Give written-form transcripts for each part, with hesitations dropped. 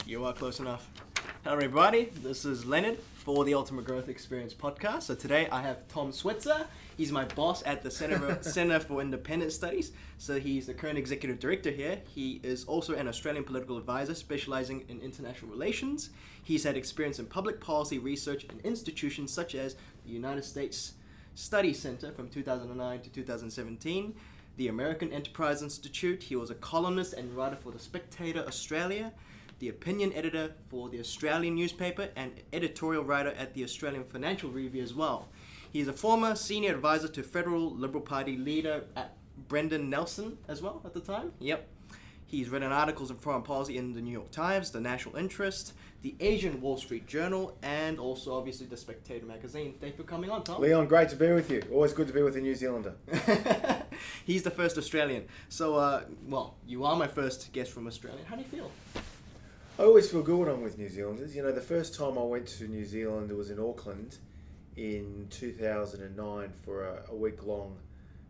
You are close enough. Hello everybody, this is Leonard for the Ultimate Growth Experience podcast. So today I have Tom Switzer. He's my boss at the Center for Independent Studies. So he's the current executive director here. He is also an Australian political advisor specialising in international relations. He's had experience in public policy research in institutions such as the United States Study Center from 2009 to 2017, the American Enterprise Institute. He was a columnist and writer for the Spectator Australia, the opinion editor for the Australian newspaper, and editorial writer at the Australian Financial Review as well. He is a former senior advisor to federal Liberal Party leader Brendan Nelson as well at the time. Yep. He's written articles on foreign policy in the New York Times, the National Interest, the Asian Wall Street Journal, and also obviously the Spectator magazine. Thanks for coming on, Tom. Leon, great to be with you. Always good to be with a New Zealander. He's the first Australian. So, you are my first guest from Australia. How do you feel? I always feel good when I'm with New Zealanders. You know, the first time I went to New Zealand, it was in Auckland in 2009 for a week-long,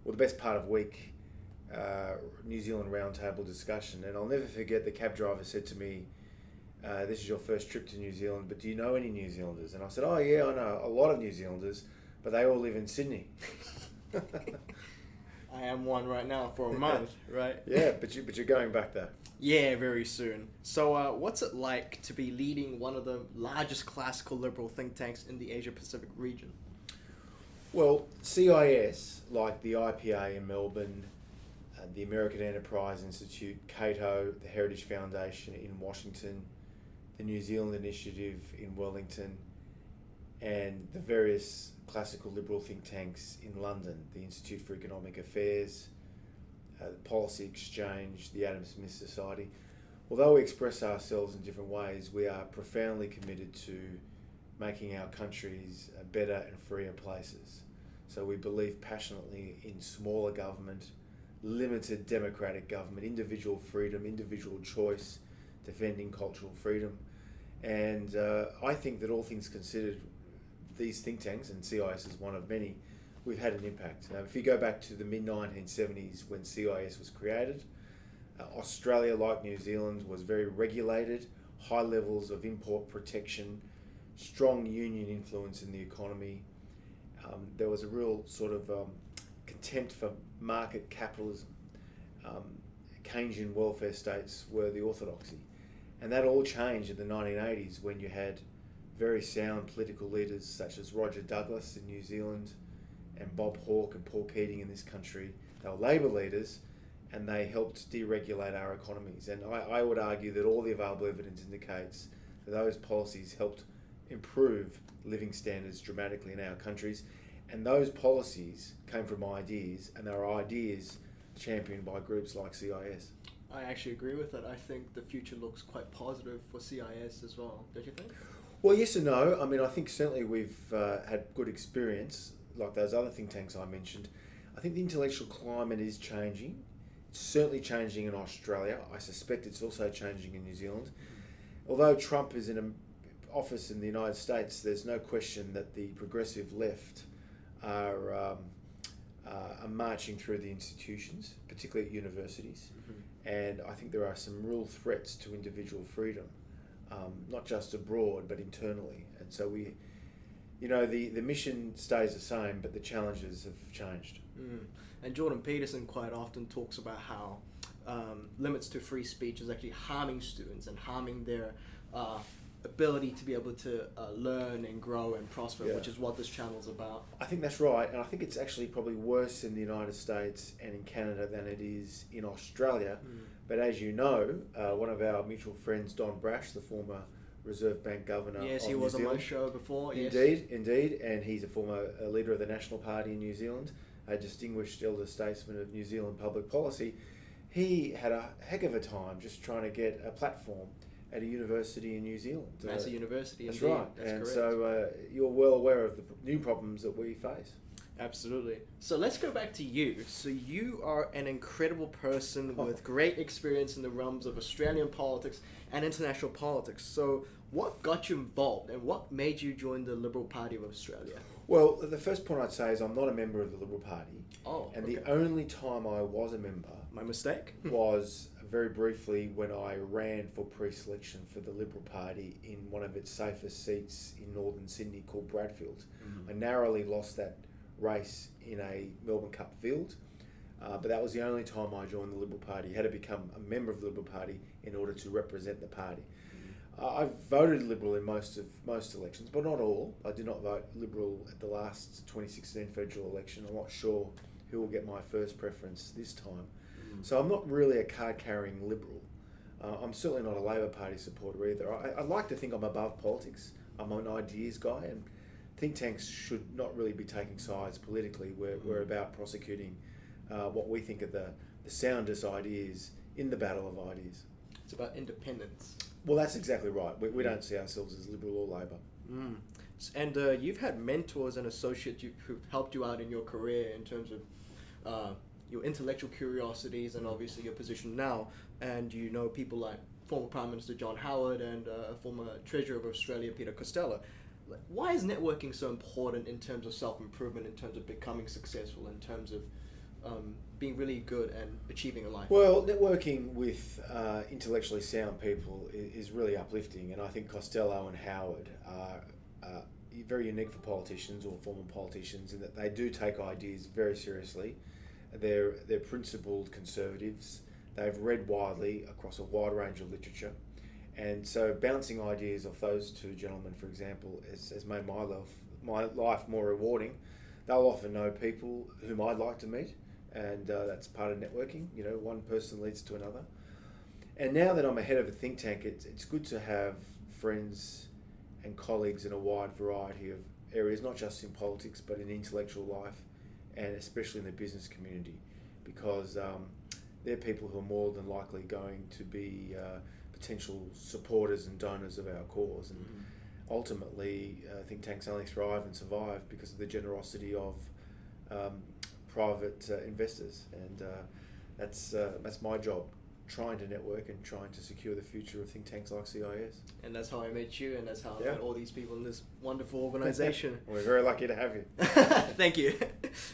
well, the best part of a week, New Zealand roundtable discussion. And I'll never forget the cab driver said to me, this is your first trip to New Zealand, but do you know any New Zealanders? And I said, oh yeah, I know a lot of New Zealanders, but they all live in Sydney. I am one right now for a month, right? Yeah, but you're going back there. Yeah, very soon. So what's it like to be leading one of the largest classical liberal think tanks in the Asia-Pacific region? Well, CIS, like the IPA in Melbourne, the American Enterprise Institute, Cato, the Heritage Foundation in Washington, the New Zealand Initiative in Wellington, and the various classical liberal think tanks in London, the Institute for Economic Affairs, the Policy Exchange, the Adam Smith Society. Although we express ourselves in different ways, we are profoundly committed to making our countries better and freer places. So we believe passionately in smaller government, limited democratic government, individual freedom, individual choice, defending cultural freedom. And I think that all things considered, these think tanks, and CIS is one of many, we've had an impact. Now, if you go back to the mid-1970s when CIS was created, Australia, like New Zealand, was very regulated, high levels of import protection, strong union influence in the economy. There was a real sort of contempt for market capitalism. Keynesian welfare states were the orthodoxy. And that all changed in the 1980s when you had very sound political leaders such as Roger Douglas in New Zealand and Bob Hawke and Paul Keating in this country. They were Labor leaders and they helped deregulate our economies. And I would argue that all the available evidence indicates that those policies helped improve living standards dramatically in our countries. And those policies came from ideas, and they were ideas championed by groups like CIS. I actually agree with it. I think the future looks quite positive for CIS as well. Don't you think? Well, yes and no. I mean, I think certainly we've had good experience, like those other think tanks I mentioned. I think the intellectual climate is changing. It's certainly changing in Australia. I suspect it's also changing in New Zealand. Although Trump is in office in the United States, there's no question that the progressive left are marching through the institutions, particularly at universities. Mm-hmm. And I think there are some real threats to individual freedom. Not just abroad, but internally. And so the mission stays the same, but the challenges have changed. Mm. And Jordan Peterson quite often talks about how limits to free speech is actually harming students and harming their ability to be able to learn and grow and prosper, which is what this channel is about. I think that's right, and I think it's actually probably worse in the United States and in Canada than it is in Australia. Mm. But as you know, one of our mutual friends, Don Brash, the former Reserve Bank Governor. Yes, he was on my show before. Indeed, and he's a former leader of the National Party in New Zealand, a distinguished elder statesman of New Zealand public policy. He had a heck of a time just trying to get a platform at a university in New Zealand. Massey University, that's indeed. Right. That's and correct. So you're well aware of the new problems that we face. Absolutely. So let's go back to you. So you are an incredible person with great experience in the realms of Australian politics and international politics. So what got you involved and what made you join the Liberal Party of Australia? Well, the first point I'd say is I'm not a member of the Liberal Party. Oh, and okay. The only time I was a member... My mistake? ...was very briefly when I ran for pre-selection for the Liberal Party in one of its safest seats in northern Sydney called Bradfield. I narrowly lost that race in a Melbourne Cup field, but that was the only time I joined the Liberal Party. You had to become a member of the Liberal Party in order to represent the party. I've voted Liberal in most elections, but not all. I did not vote Liberal at the last 2016 federal election. I'm not sure who will get my first preference this time. So I'm not really a card-carrying Liberal. I'm certainly not a Labor Party supporter either. I like to think I'm above politics. I'm an ideas guy, and think tanks should not really be taking sides politically. We're about prosecuting what we think are the soundest ideas in the battle of ideas. It's about independence. Well, that's exactly right. We don't see ourselves as Liberal or Labor. And you've had mentors and associates who've helped you out in your career in terms of your intellectual curiosities and obviously your position now. And you know people like former Prime Minister John Howard and former Treasurer of Australia Peter Costello. Why is networking so important in terms of self-improvement, in terms of becoming successful, in terms of being really good and achieving a life? Well, networking with intellectually sound people is really uplifting, and I think Costello and Howard are very unique for politicians or former politicians in that they do take ideas very seriously. They're principled conservatives. They've read widely across a wide range of literature. And so bouncing ideas off those two gentlemen, for example, has made my life more rewarding. They'll often know people whom I'd like to meet, and that's part of networking. You know, one person leads to another. And now that I'm ahead of a think tank, it's good to have friends and colleagues in a wide variety of areas, not just in politics, but in intellectual life, and especially in the business community, because they're people who are more than likely going to be potential supporters and donors of our cause. And ultimately, think tanks only thrive and survive because of the generosity of private investors. And that's my job, trying to network and trying to secure the future of think tanks like CIS. And that's how I met you, and that's how I met all these people in this wonderful organisation. We're very lucky to have you. Thank you.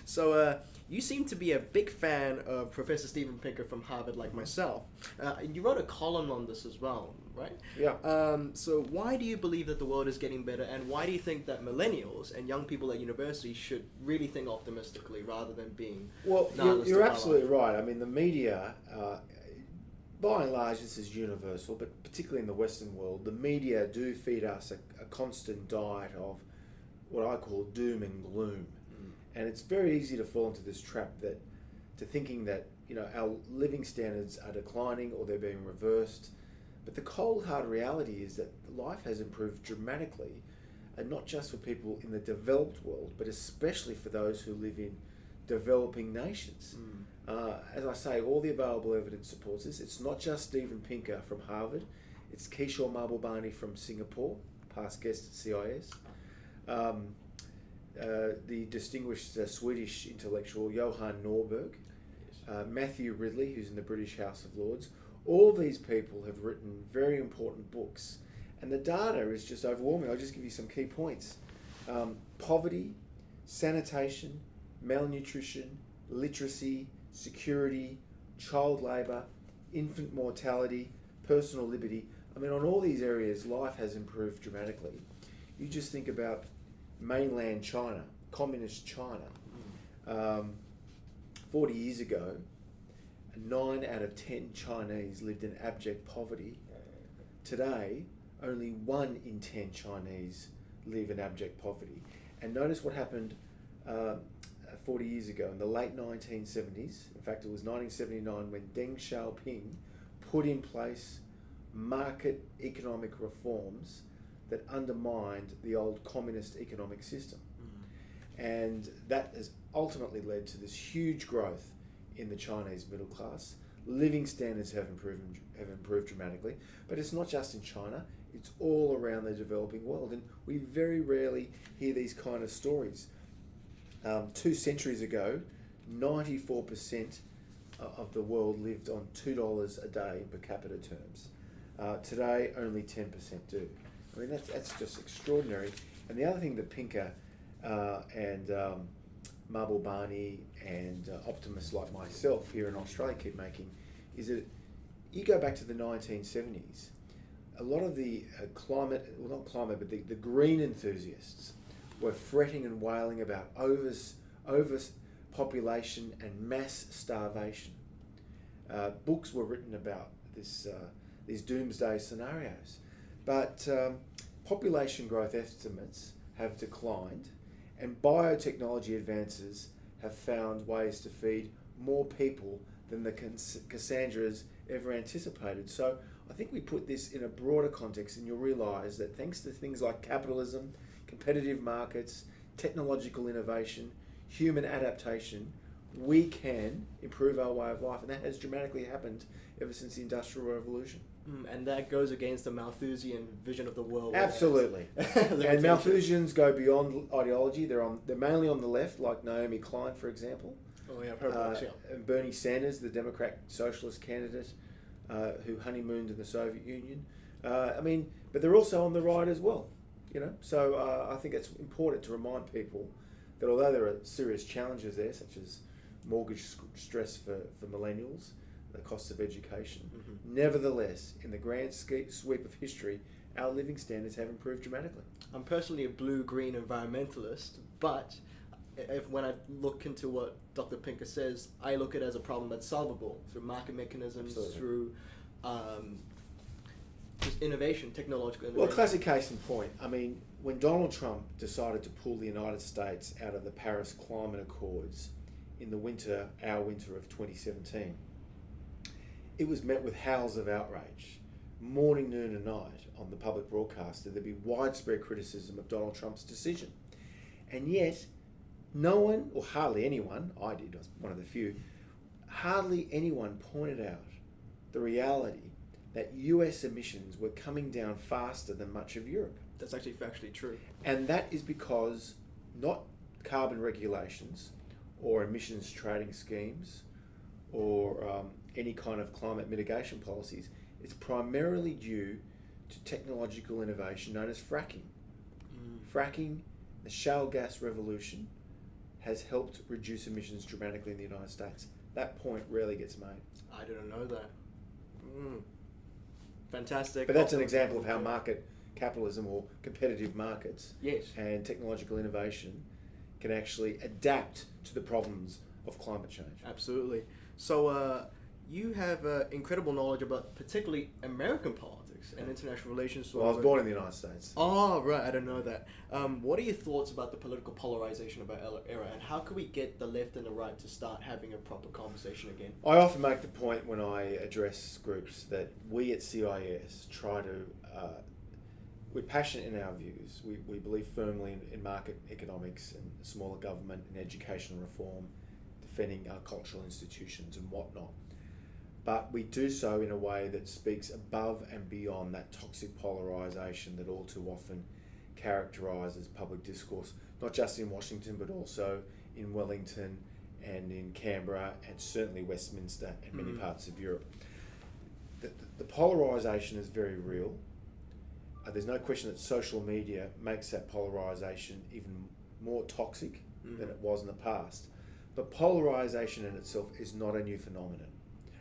So you seem to be a big fan of Professor Steven Pinker from Harvard, like myself. You wrote a column on this as well, right? Yeah. So why do you believe that the world is getting better, and why do you think that millennials and young people at university should really think optimistically rather than being nihilistic? You're absolutely right. I mean, the media, by and large, this is universal, but particularly in the Western world, the media do feed us a constant diet of what I call doom and gloom. And it's very easy to fall into this trap to thinking that, you know, our living standards are declining or they're being reversed. But the cold hard reality is that life has improved dramatically, and not just for people in the developed world, but especially for those who live in developing nations. As I say, all the available evidence supports this. It's not just Steven Pinker from Harvard, it's Kishore Mahbubani from Singapore, past guest at CIS. The distinguished Swedish intellectual Johan Norberg, Matthew Ridley, who's in the British House of Lords. All these people have written very important books, and the data is just overwhelming. I'll just give you some key points. Poverty, sanitation, malnutrition, literacy, security, child labour, infant mortality, personal liberty. I mean, on all these areas, life has improved dramatically. You just think about mainland China, communist China. 40 years ago, 9 out of 10 Chinese lived in abject poverty. Today, only 1 in 10 Chinese live in abject poverty. And notice what happened 40 years ago, in the late 1970s. In fact, it was 1979 when Deng Xiaoping put in place market economic reforms that undermined the old communist economic system. And that has ultimately led to this huge growth in the Chinese middle class. Living standards have improved dramatically, but it's not just in China, it's all around the developing world, and we very rarely hear these kind of stories. 2 centuries ago, 94% of the world lived on $2 a day per capita terms. Today, only 10% do. I mean, that's just extraordinary. And the other thing that Pinker and Mahbubani and optimists like myself here in Australia keep making is that you go back to the 1970s, a lot of the the green enthusiasts were fretting and wailing about overpopulation and mass starvation. Books were written about these doomsday scenarios. But population growth estimates have declined, and biotechnology advances have found ways to feed more people than the Cassandras ever anticipated. So I think we put this in a broader context, and you'll realise that thanks to things like capitalism, competitive markets, technological innovation, human adaptation, we can improve our way of life, and that has dramatically happened ever since the Industrial Revolution. And that goes against the Malthusian vision of the world. Absolutely. And Malthusians go beyond ideology. They're mainly on the left, like Naomi Klein, for example. Oh yeah, I've heard of that. And Bernie Sanders, the Democrat socialist candidate, who honeymooned in the Soviet Union. But they're also on the right as well. So I think it's important to remind people that although there are serious challenges there, such as mortgage stress for millennials, the costs of education, nevertheless, in the grand sweep of history, our living standards have improved dramatically. I'm personally a blue-green environmentalist, but when I look into what Dr. Pinker says, I look at it as a problem that's solvable through market mechanisms, through just innovation, technological innovation. Well, classic case in point. When Donald Trump decided to pull the United States out of the Paris Climate Accords in our winter of 2017, it was met with howls of outrage. Morning, noon and night on the public broadcaster, there'd be widespread criticism of Donald Trump's decision. And yet, no one, or hardly anyone, I did, I was one of the few, hardly anyone pointed out the reality that US emissions were coming down faster than much of Europe. That's actually factually true. And that is because not carbon regulations or emissions trading schemes or any kind of climate mitigation policies. It's primarily due to technological innovation known as fracking. Fracking, the shale gas revolution, has helped reduce emissions dramatically in the United States. That point rarely gets made. I didn't know that. Fantastic. But that's an example of how market capitalism or competitive markets yes. and technological innovation can actually adapt to the problems of climate change. Absolutely. So you have incredible knowledge about particularly American politics and international relations. Well, I was born in the United States. Oh, right. I didn't know that. What are your thoughts about the political polarization of our era, and how can we get the left and the right to start having a proper conversation again? I often make the point when I address groups that we at CIS try to... we're passionate in our views. We believe firmly in market economics and smaller government and educational reform, defending our cultural institutions and whatnot. But we do so in a way that speaks above and beyond that toxic polarisation that all too often characterises public discourse, not just in Washington, but also in Wellington and in Canberra and certainly Westminster and many parts of Europe. The polarisation is very real. There's no question that social media makes that polarisation even more toxic than it was in the past. But polarisation in itself is not a new phenomenon.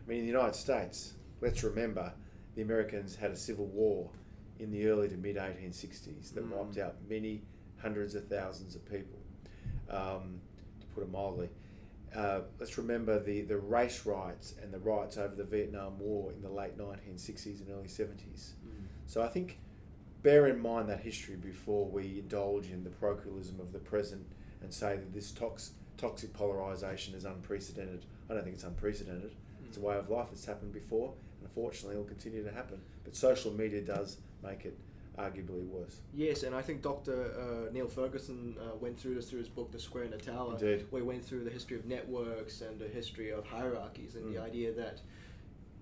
In the United States, let's remember, the Americans had a civil war in the early to mid-1860s that wiped out many hundreds of thousands of people, to put it mildly. Let's remember the race riots and the riots over the Vietnam War in the late 1960s and early 70s. So I think bear in mind that history before we indulge in the parochialism of the present and say that this toxic polarisation is unprecedented. I don't think it's unprecedented. It's a way of life that's happened before, and unfortunately it will continue to happen. But social media does make it arguably worse. Yes, and I think Dr. Neil Ferguson went through this through his book, The Square and the Tower, Indeed. where he went through the history of networks and the history of hierarchies, and the idea that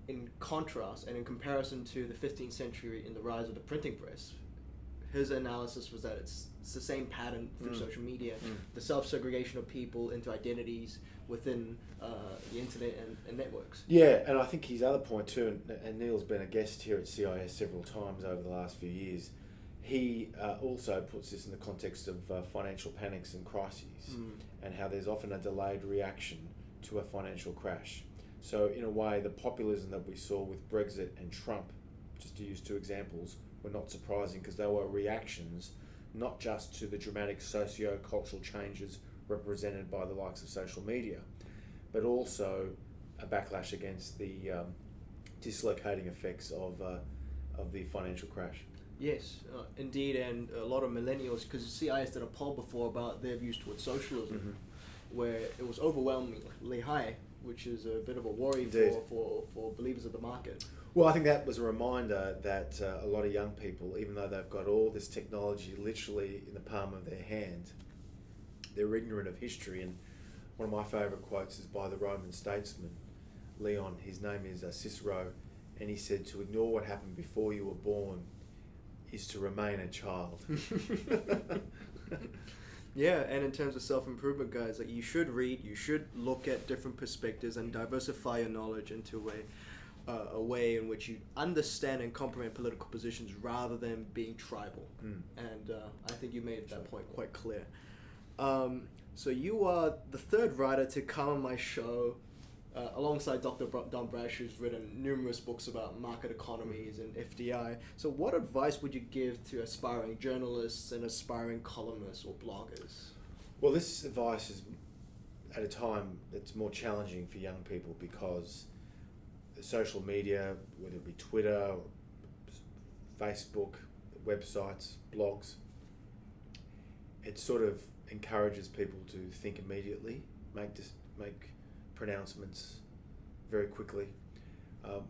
in contrast and in comparison to the 15th century in the rise of the printing press, his analysis was that it's the same pattern through social media, the self-segregation of people into identities within the internet and networks. Yeah, and I think his other point too, and Neil's been a guest here at CIS several times over the last few years, he also puts this in the context of financial panics and crises and how there's often a delayed reaction to a financial crash. So in a way, the populism that we saw with Brexit and Trump, just to use two examples, were not surprising because they were reactions not just to the dramatic socio-cultural changes represented by the likes of social media, but also a backlash against the dislocating effects of the financial crash. Yes, indeed, and a lot of millennials, because CIS did a poll before about their views towards socialism, where it was overwhelmingly high, which is a bit of a worry for believers of the market. Well, I think that was a reminder that a lot of young people, even though they've got all this technology literally in the palm of their hand, they're ignorant of history. And one of my favourite quotes is by the Roman statesman Leon. His name is Cicero, and he said, "To ignore what happened before you were born is to remain a child." Yeah, and in terms of self-improvement, guys, like, you should read, you should look at different perspectives and diversify your knowledge into a way in which you understand and comprehend political positions rather than being tribal. And I think you made that point quite clear. So you are the third writer to come on my show, alongside Dr. Don Brash, who's written numerous books about market economies and FDI. So what advice would you give to aspiring journalists and aspiring columnists or bloggers? Well, this advice is at a time that's more challenging for young people because the social media, whether it be Twitter, Facebook, websites, blogs, it sort of encourages people to think immediately, make pronouncements very quickly.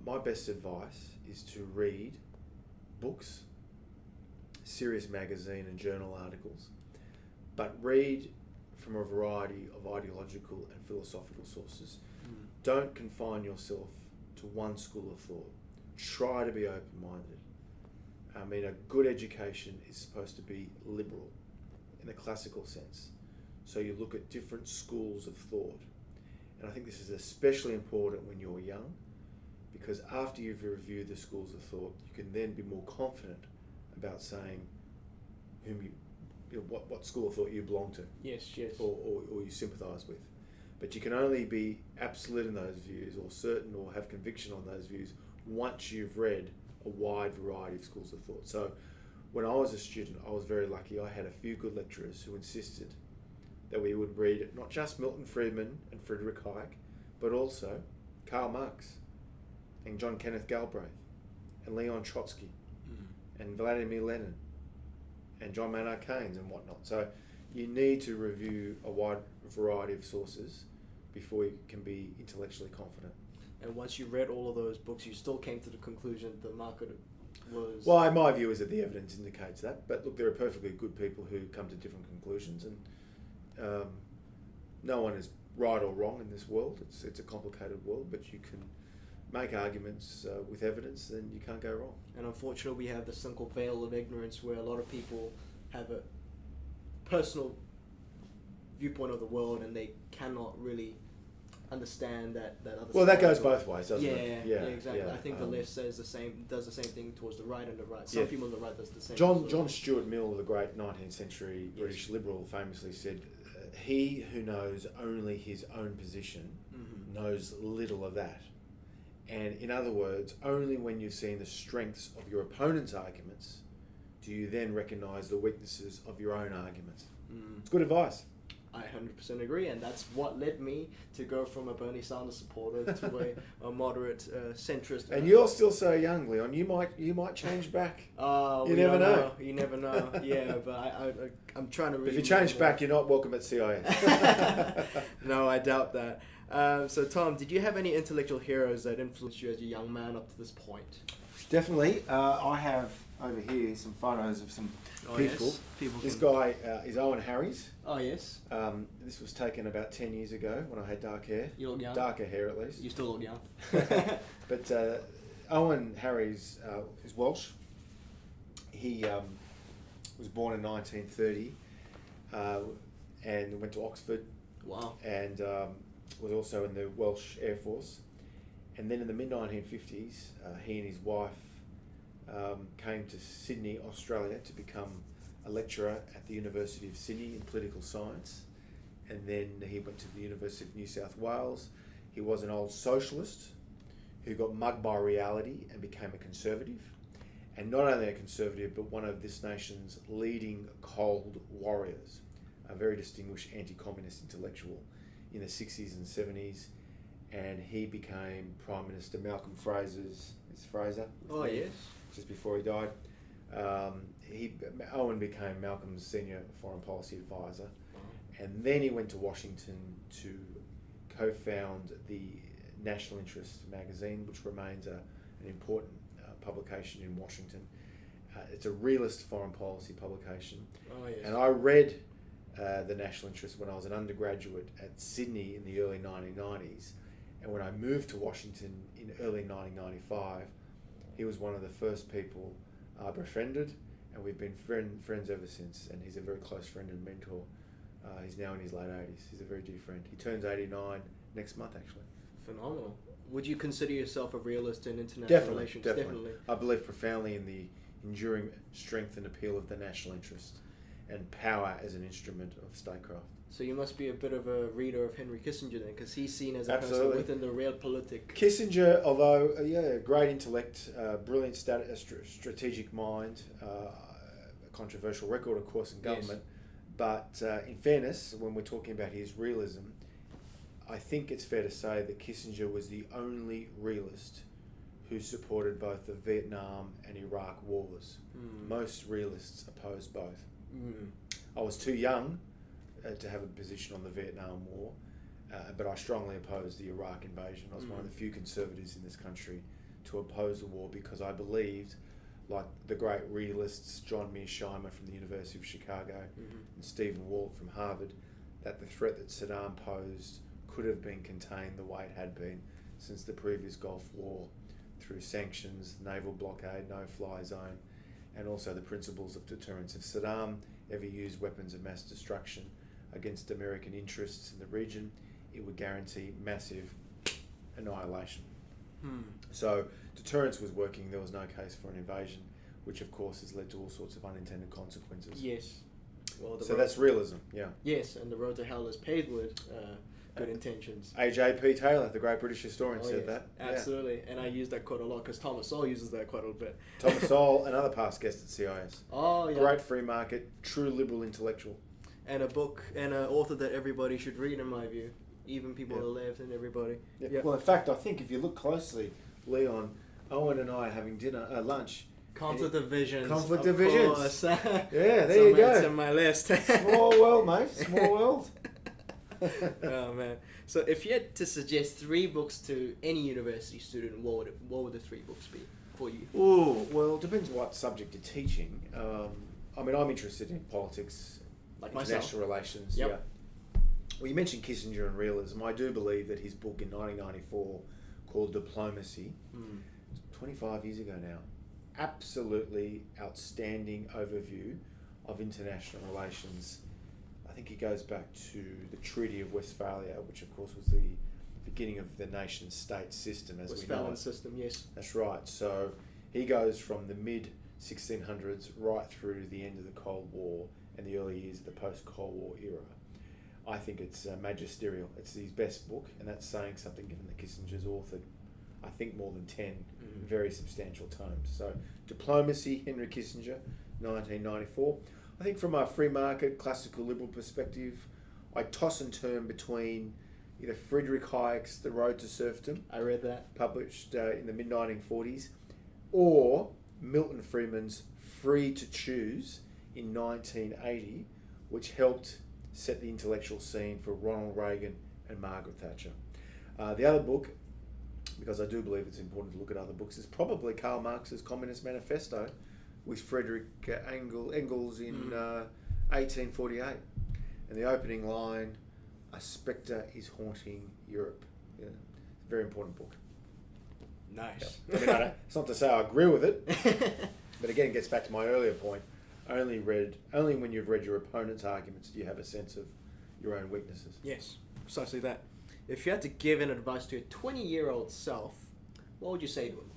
My best advice is to read books, serious magazine and journal articles, but read from a variety of ideological and philosophical sources. Don't confine yourself to one school of thought. Try to be open-minded. I mean, a good education is supposed to be liberal in the classical sense. So you look at different schools of thought. And I think this is especially important when you're young, because after you've reviewed the schools of thought, you can then be more confident about saying what school of thought you belong to. Yes. Or you sympathise with. But you can only be absolute in those views or certain or have conviction on those views once you've read a wide variety of schools of thought. So when I was a student, I was very lucky. I had a few good lecturers who insisted that we would read not just Milton Friedman and Friedrich Hayek, but also Karl Marx and John Kenneth Galbraith and Leon Trotsky and Vladimir Lenin and John Maynard Keynes and whatnot. So you need to review a wide variety of sources before you can be intellectually confident. And once you read all of those books, you still came to the conclusion the market was... Well, in my view is that the evidence indicates that. But look, there are perfectly good people who come to different conclusions, and no one is right or wrong in this world. It's a complicated world, but you can make arguments with evidence, then you can't go wrong. And unfortunately, we have the simple veil of ignorance where a lot of people have a personal viewpoint of the world and they cannot really understand that other Well, that side goes of both ways, doesn't it. it? Yeah, exactly. Yeah. I think the left does the same thing towards the right, and the right. Some people on the right does the same. John Stuart Mill, the great 19th century British liberal, famously said, "He who knows only his own position knows little of that." And in other words, only when you've seen the strengths of your opponent's arguments do you then recognise the weaknesses of your own arguments. It's good advice. I 100% agree, and that's what led me to go from a Bernie Sanders supporter to a moderate centrist. And you're still so young, Leon. You might change back. You never know. You never know. Yeah, but I'm trying to. Really if you change back, you're not welcome at CIS. No, I doubt that. So, Tom, did you have any intellectual heroes that influenced you as a young man up to this point? Definitely. I have over here some photos of some people. Yes. This guy is Owen Harries. Oh, yes. This was taken about 10 years ago when I had dark hair. You look young. Darker hair, at least. You still look young. But Owen Harries is Welsh. He was born in 1930 and went to Oxford. Wow. And was also in the Welsh Air Force. And then in the mid-1950s, he and his wife came to Sydney, Australia, to become a lecturer at the University of Sydney in political science. And then he went to the University of New South Wales. He was an old socialist who got mugged by reality and became a conservative. And not only a conservative, but one of this nation's leading cold warriors, a very distinguished anti-communist intellectual in the 60s and 70s. And he became Prime Minister Malcolm Fraser's, it's Fraser? Oh, yes. Just before he died. Owen became Malcolm's senior foreign policy advisor. And then he went to Washington to co-found the National Interest magazine, which remains an important publication in Washington. It's a realist foreign policy publication. Oh, yes. And I read the National Interest when I was an undergraduate at Sydney in the early 1990s. And when I moved to Washington in early 1995, he was one of the first people I befriended, and we've been friends ever since. And he's a very close friend and mentor. He's now in his late 80s. He's a very dear friend. He turns 89 next month, actually. Phenomenal. Would you consider yourself a realist in international relations? Definitely. I believe profoundly in the enduring strength and appeal of the national interest and power as an instrument of statecraft. So you must be a bit of a reader of Henry Kissinger then, because he's seen as a Absolutely. person within the realpolitik. Kissinger, although great intellect, brilliant strategic mind, a controversial record, of course, in government. Yes. But in fairness, when we're talking about his realism, I think it's fair to say that Kissinger was the only realist who supported both the Vietnam and Iraq wars. Most realists opposed both. I was too young to have a position on the Vietnam War, but I strongly opposed the Iraq invasion. I was one of the few conservatives in this country to oppose the war because I believed, like the great realists John Mearsheimer from the University of Chicago and Stephen Walt from Harvard, that the threat that Saddam posed could have been contained the way it had been since the previous Gulf War through sanctions, naval blockade, no-fly zone, and also the principles of deterrence. If Saddam ever used weapons of mass destruction against American interests in the region, it would guarantee massive annihilation. So deterrence was working. There was no case for an invasion, which of course has led to all sorts of unintended consequences. Yes. Well, so that's realism, yeah. Yes, and the road to hell is paved with good intentions. A.J.P. Taylor, the great British historian, said that. Absolutely, yeah. And I use that quote a lot because Thomas Sowell uses that quite a bit. Thomas Sowell, another past guest at CIS. Oh, yeah. Great free market, true liberal intellectual. And a book and an author that everybody should read, in my view. Even people on the left and everybody. Yeah. Yep. Well, in fact, I think if you look closely, Leon, Owen and I are having lunch. Conflict of Visions. Conflict of Visions. Course. Yeah, there you go. It's on my list. Small world, mate. Small world. Oh, man. So if you had to suggest 3 books to any university student, what would the 3 books be for you? Oh, well, it depends what subject you're teaching. I mean, I'm interested in politics, like international relations. Yep. Yeah. Well, you mentioned Kissinger and realism. I do believe that his book in 1994 called Diplomacy, 25 years ago now, absolutely outstanding overview of international relations. I think he goes back to the Treaty of Westphalia, which of course was the beginning of the nation-state system as we know Westphalian it. system, yes. That's right. So he goes from the mid-1600s right through to the end of the Cold War and the early years of the post-Cold War era. I think it's magisterial. It's his best book, and that's saying something given that Kissinger's authored, I think, more than 10 very substantial tomes. So Diplomacy, Henry Kissinger, 1994. I think from a free market, classical liberal perspective, I toss and turn between either Friedrich Hayek's The Road to Serfdom. I read that. Published in the mid-1940s. Or Milton Friedman's Free to Choose in 1980, which helped set the intellectual scene for Ronald Reagan and Margaret Thatcher. The other book, because I do believe it's important to look at other books, is probably Karl Marx's Communist Manifesto with Friedrich Engels in 1848. And the opening line, "A spectre is haunting Europe." Yeah, very important book. Nice. Yeah. I mean, it's not to say I agree with it, but again, it gets back to my earlier point. Only when you've read your opponent's arguments do you have a sense of your own weaknesses. Yes, precisely that. If you had to give an advice to a 20-year-old self, what would you say to him?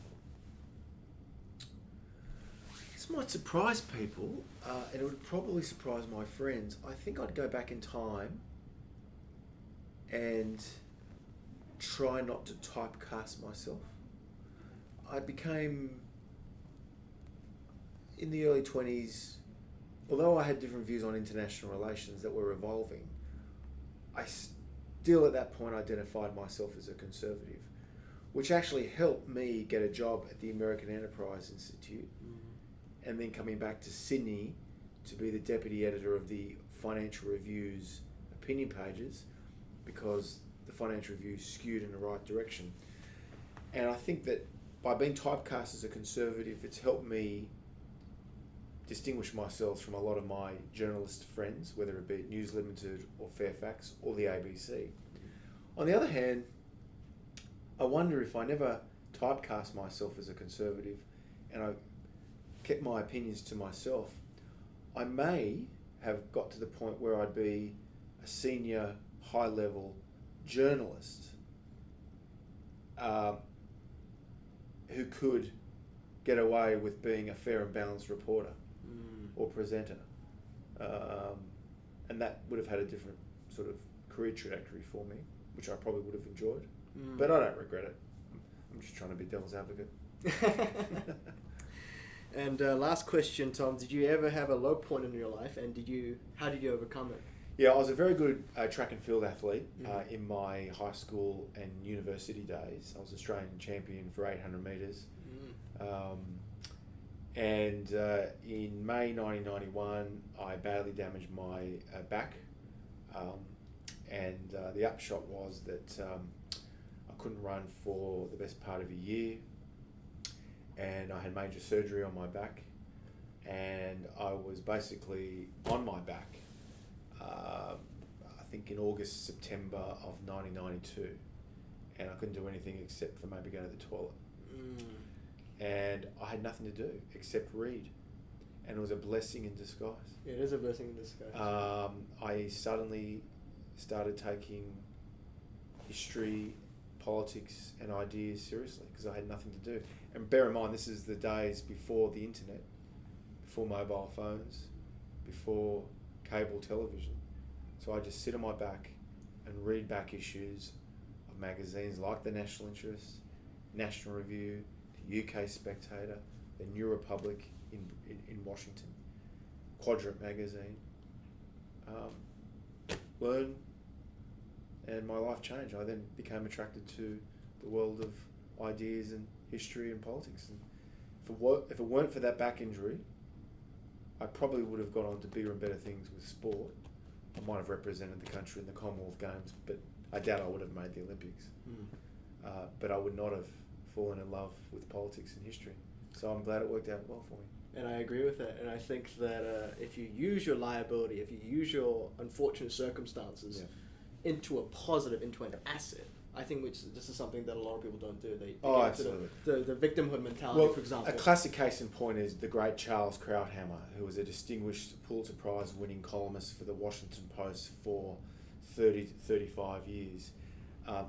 This might surprise people, and it would probably surprise my friends. I think I'd go back in time and try not to typecast myself. I became, in the early 20s, although I had different views on international relations that were evolving, I still at that point identified myself as a conservative, which actually helped me get a job at the American Enterprise Institute, and then coming back to Sydney to be the deputy editor of the Financial Review's opinion pages, because the Financial Review skewed in the right direction. And I think that by being typecast as a conservative, it's helped me distinguish myself from a lot of my journalist friends, whether it be News Limited or Fairfax or the ABC. On the other hand, I wonder if I never typecast myself as a conservative and I kept my opinions to myself, I may have got to the point where I'd be a senior, high-level journalist who could get away with being a fair and balanced reporter or presenter. And that would have had a different sort of career trajectory for me, which I probably would have enjoyed. But I don't regret it. I'm just trying to be devil's advocate. And last question, Tom, did you ever have a low point in your life, and how did you overcome it? Yeah, I was a very good track and field athlete in my high school and university days. I was Australian champion for 800 metres. And in May 1991, I badly damaged my back. And the upshot was that I couldn't run for the best part of a year. And I had major surgery on my back. And I was basically on my back, I think in August, September of 1992. And I couldn't do anything except for maybe go to the toilet. And I had nothing to do except read. And it was a blessing in disguise. It is a blessing in disguise. I suddenly started taking history, politics and ideas seriously because I had nothing to do. And bear in mind, this is the days before the internet, before mobile phones, before cable television. So I just sit on my back and read back issues of magazines like The National Interest, National Review, the UK Spectator, the New Republic in Washington, Quadrant magazine. Learn, and my life changed. I then became attracted to the world of ideas and history and politics. And if it weren't for that back injury, I probably would have gone on to bigger and better things with sport. I might have represented the country in the Commonwealth Games, but I doubt I would have made the Olympics. But I would not have fallen in love with politics and history. So I'm glad it worked out well for me. And I agree with that. And I think that if you use your liability, if you use your unfortunate circumstances into a positive, into an asset, I think this is something that a lot of people don't do. They get absolutely. The victimhood mentality, for example. A classic case in point is the great Charles Krauthammer, who was a distinguished Pulitzer Prize winning columnist for the Washington Post for 30 to 35 years.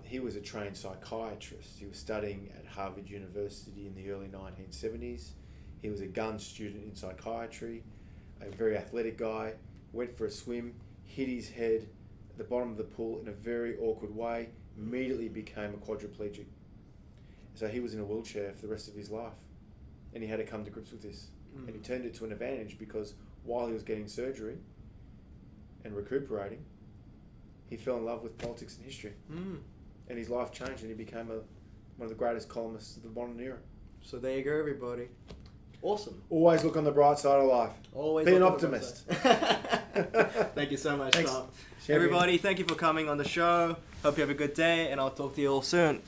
He was a trained psychiatrist. He was studying at Harvard University in the early 1970s. He was a gun student in psychiatry, a very athletic guy, went for a swim, hit his head at the bottom of the pool in a very awkward way, immediately became a quadriplegic. So he was in a wheelchair for the rest of his life. And he had to come to grips with this. And he turned it to an advantage because while he was getting surgery and recuperating, he fell in love with politics and history. And his life changed and he became one of the greatest columnists of the modern era. So there you go, everybody. Awesome. Always look on the bright side of life. Always be an optimist. Thank you so much, Thanks. Tom. Everybody, thank you for coming on the show. Hope you have a good day, and I'll talk to you all soon.